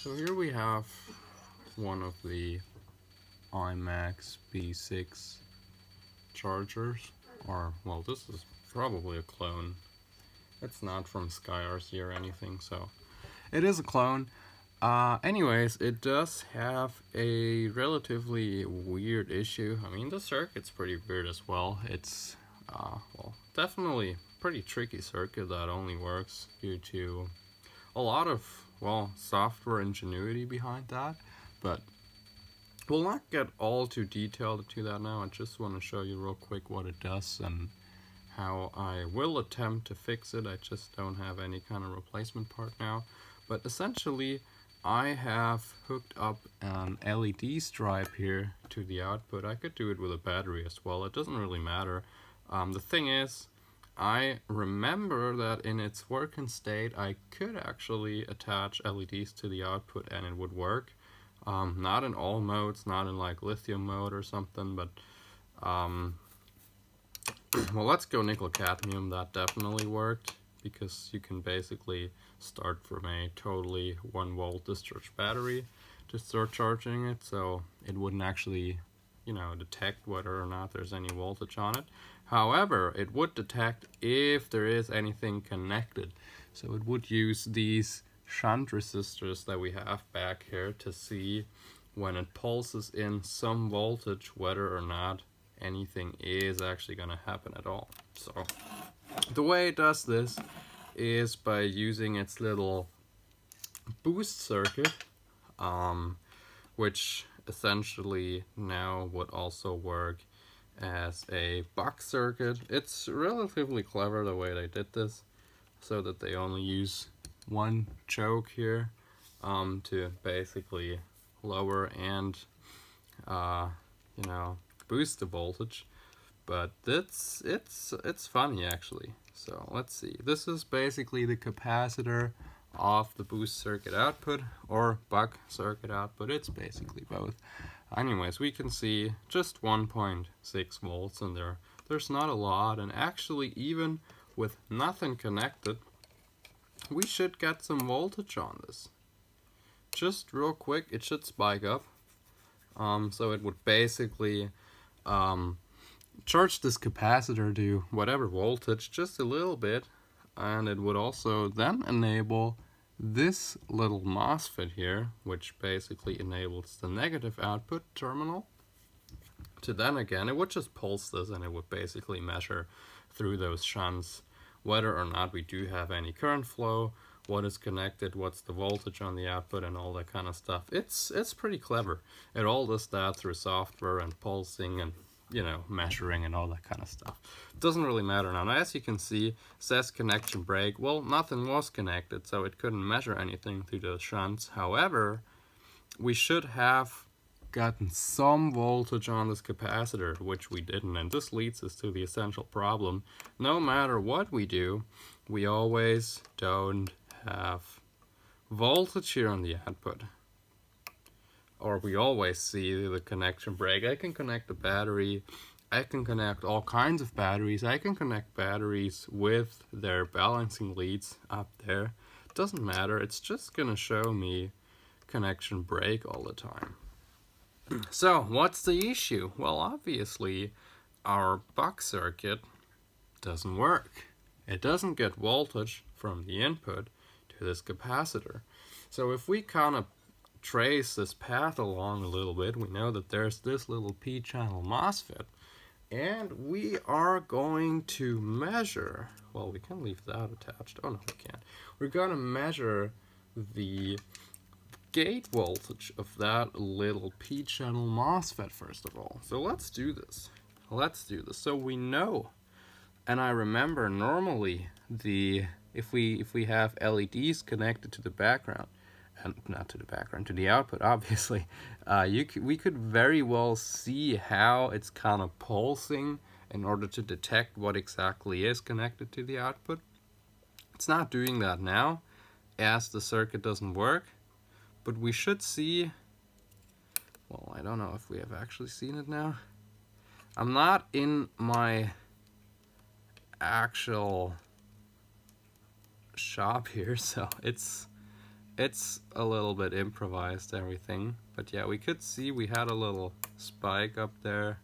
So here we have one of the IMAX B6 chargers, or well, this is probably a clone. It's not from SkyRC or anything, so it is a clone. Anyways, it does have a relatively weird issue. I mean, the circuit's pretty weird as well. It's well, definitely pretty tricky circuit that only works due to a lot of, well, software ingenuity behind that, but we'll not get all too detailed to that now. I just want to show you real quick what it does and how I will attempt to fix it. I just don't have any kind of replacement part now, but essentially I have hooked up an LED stripe here to the output. I could do it with a battery as well, it doesn't really matter. The thing is, I remember that in its working state I could actually attach LEDs to the output and it would work. Not in all modes, not in like lithium mode or something, but well, let's go nickel cadmium. That definitely worked because you can basically start from a totally 1 volt discharge battery to start charging it, so it wouldn't actually, you know, detect whether or not there's any voltage on it. However, it would detect if there is anything connected, so it would use these shunt resistors that we have back here to see when it pulses in some voltage whether or not anything is actually going to happen at all. So the way it does this is by using its little boost circuit, which essentially now would also work as a buck circuit. It's relatively clever the way they did this, so that they only use one choke here to basically lower and you know, boost the voltage. But it's funny actually. So let's see, this is basically the capacitor of the boost circuit output or buck circuit output. It's basically both. Anyways, we can see just 1.6 volts in there. There's not a lot, and actually even with nothing connected we should get some voltage on this. Just real quick, it should spike up. So it would basically charge this capacitor to whatever voltage, just a little bit, and it would also then enable this little MOSFET here, which basically enables the negative output terminal, to then again, it would just pulse this and it would basically measure through those shunts whether or not we do have any current flow, what is connected, what's the voltage on the output, and all that kind of stuff. It's pretty clever. It all does that through software and pulsing and, you know, measuring and all that kind of stuff. It doesn't really matter now. As you can see, it says connection break. Well, nothing was connected, so it couldn't measure anything through those shunts. However, we should have gotten some voltage on this capacitor, which we didn't, and this leads us to the essential problem. No matter what we do, we always don't have voltage here on the output, or we always see the connection break. I can connect a battery, I can connect all kinds of batteries, I can connect batteries with their balancing leads up there. It doesn't matter, it's just gonna show me connection break all the time. So what's the issue? Well, obviously our buck circuit doesn't work. It doesn't get voltage from the input to this capacitor. So if we kind of trace this path along a little bit, we know that there's this little P-channel MOSFET, and we are going to measure, well, we can leave that attached. Oh no, we can't. We're going to measure the gate voltage of that little P-channel MOSFET first of all. So let's do this. So we know, and I remember normally if we have LEDs connected to the background, and not to the background, to the output obviously, we could very well see how it's kind of pulsing in order to detect what exactly is connected to the output. It's not doing that now as the circuit doesn't work. But we should see, well, I don't know if we have actually seen it now. I'm not in my actual shop here, so it's it's a little bit improvised, everything. But yeah, we could see we had a little spike up there.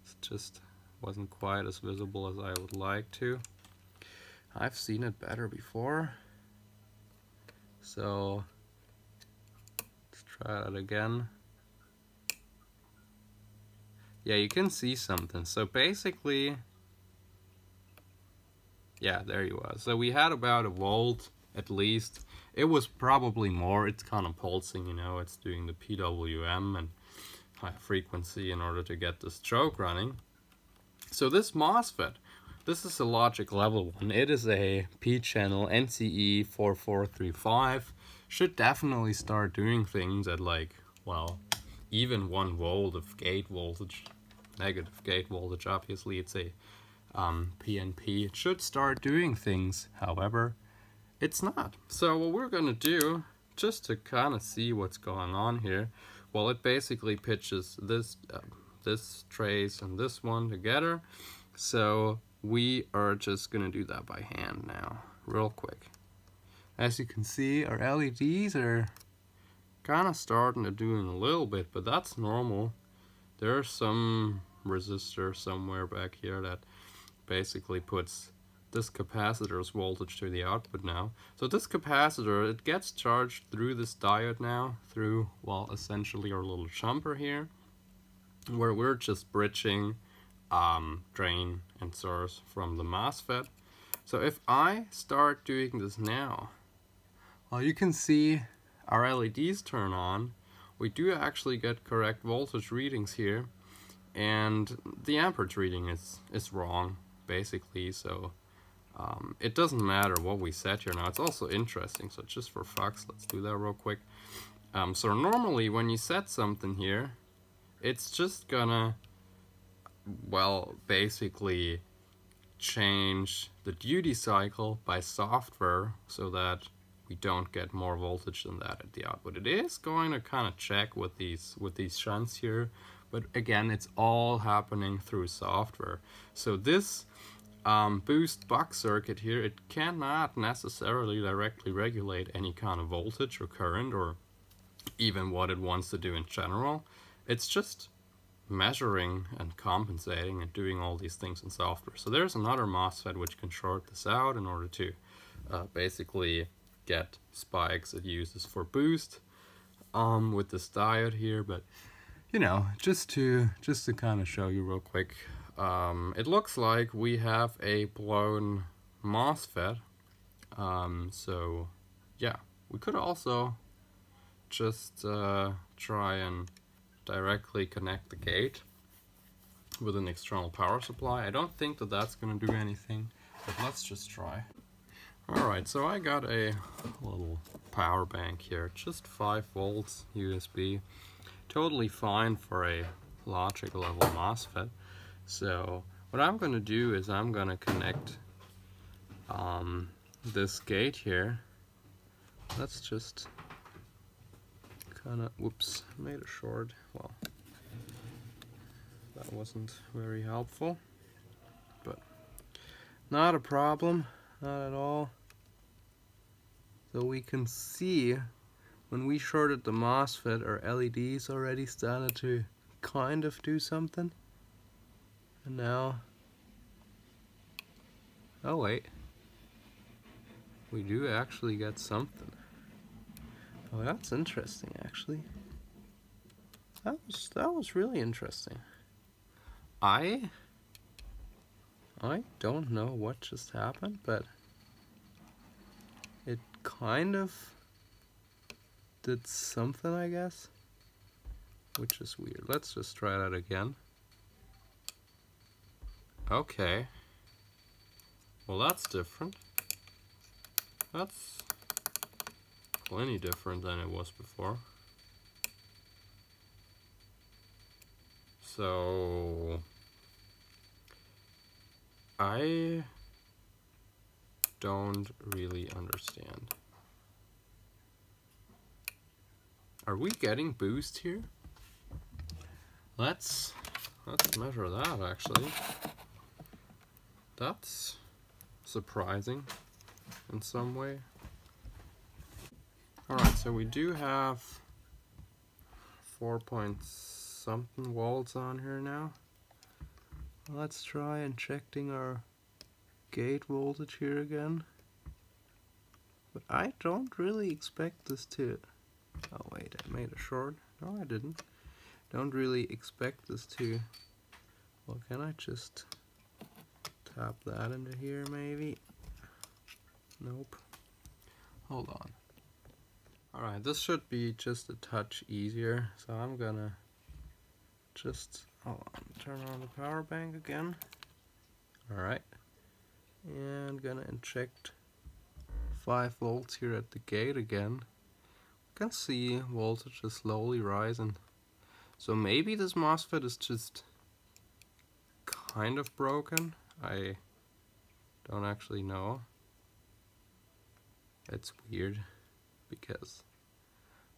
It just wasn't quite as visible as I would like to. I've seen it better before. So let's try that again. Yeah, you can see something. So basically, yeah, there you are. So we had about a volt at least. It was probably more. It's kind of pulsing, you know, it's doing the PWM and high frequency in order to get the stroke running. So this MOSFET, this is a logic level one. It is a P-channel NCE 4435. Should definitely start doing things at like, well, even 1 volt of gate voltage, negative gate voltage. Obviously it's a PNP. It should start doing things, however, it's not. So what we're gonna do, just to kind of see what's going on here, well, it basically pitches this this trace and this one together. So we are just gonna do that by hand now, real quick. As you can see, our LEDs are kind of starting to doing a little bit, but that's normal. There's some resistor somewhere back here that basically puts this capacitor's voltage to the output now. So this capacitor, it gets charged through this diode now, through, well, essentially our little jumper here, where we're just bridging drain and source from the MOSFET. So if I start doing this now, well, you can see our LEDs turn on. We do actually get correct voltage readings here, and the amperage reading is wrong, basically. So it doesn't matter what we set here now. It's also interesting, so just for fucks, let's do that real quick. So normally when you set something here, it's just gonna, well, basically change the duty cycle by software so that we don't get more voltage than that at the output. It is going to kind of check with these shunts here, but again, it's all happening through software. So this boost buck circuit here, it cannot necessarily directly regulate any kind of voltage or current or even what it wants to do in general. It's just measuring and compensating and doing all these things in software. So there's another MOSFET which can short this out in order to basically get spikes it uses for boost with this diode here. But you know, just to kind of show you real quick, it looks like we have a blown MOSFET. So yeah, we could also just try and directly connect the gate with an external power supply. I don't think that that's going to do anything, but let's just try. Alright, so I got a little power bank here, just 5 volts USB, totally fine for a logic level MOSFET. So what I'm going to do is I'm going to connect this gate here. Let's just kind of, whoops, made a short. Well, that wasn't very helpful, but not a problem, not at all. So we can see when we shorted the MOSFET, our LEDs already started to kind of do something. And now, oh wait, we do actually get something. Oh, that's interesting, actually. That was really interesting. I don't know what just happened, but it kind of did something, I guess, which is weird. Let's just try that again. Okay. Well, that's different. That's plenty different than it was before. So I don't really understand. Are we getting boost here? Let's measure that, actually. That's surprising in some way. Alright, so we do have 4 point something volts on here now. Let's try injecting our gate voltage here again. But I don't really expect this to... Oh wait, I made a short. No, I didn't. Don't really expect this to... Well, can I just tap that into here maybe? Nope. Hold on. Alright, this should be just a touch easier. So I'm gonna just... Hold on, turn on the power bank again. Alright. And gonna inject 5 volts here at the gate again. You can see voltage is slowly rising. So maybe this MOSFET is just kind of broken. I don't actually know. It's weird because,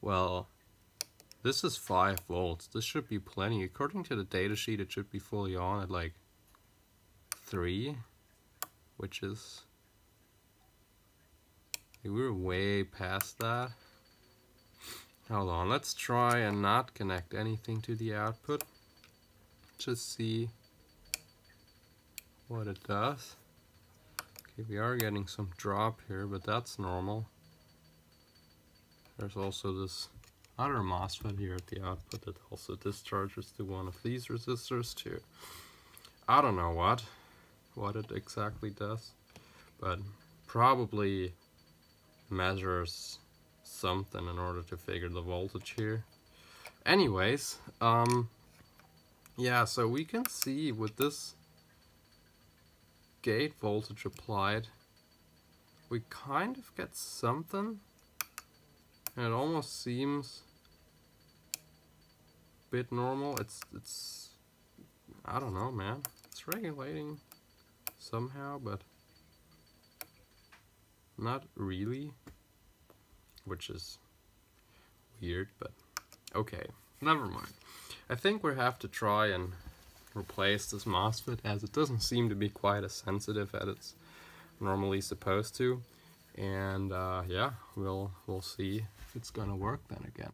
well, this is 5 volts. This should be plenty. According to the datasheet, it should be fully on at like 3, which is... We're way past that. Hold on, let's try and not connect anything to the output. Just see what it does. Okay, we are getting some drop here, but that's normal. There's also this other MOSFET here at the output that also discharges to one of these resistors too. I don't know what it exactly does, but probably measures something in order to figure the voltage here. Anyways, yeah, so we can see with this gate voltage applied, we kind of get something, and it almost seems a bit normal. It's I don't know, man. It's regulating somehow, but not really, which is weird, but okay, never mind. I think we have to try and replace this MOSFET, as it doesn't seem to be quite as sensitive as it's normally supposed to. And yeah, we'll see if it's gonna work then again.